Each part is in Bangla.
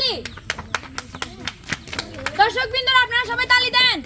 তালি। দর্শকবৃন্দরা আপনারা সবাই তালি দেন।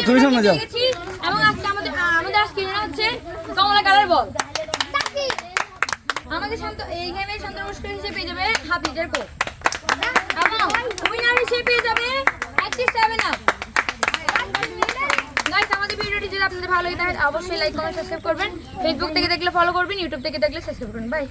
তুমি সামনে যাও। এবং আজকে আমাদের স্ক্রিনে হচ্ছে কমলা কালার বল। আমাদের শান্ত এই গেমে শান্ত পুরস্কার হিসেবে পেয়ে যাবে হাফ লিটার কোক এবং উইনার হিসেবে পেয়ে যাবে 87 আপ। গাইস আমাদের ভিডিওটি যদি আপনাদের ভালো লাগে তাহলে অবশ্যই লাইক কমেন্ট সাবস্ক্রাইব করবেন। ফেসবুক থেকে দেখলে ফলো করবেন, ইউটিউব থেকে দেখলে সাবস্ক্রাইব করবেন। বাই।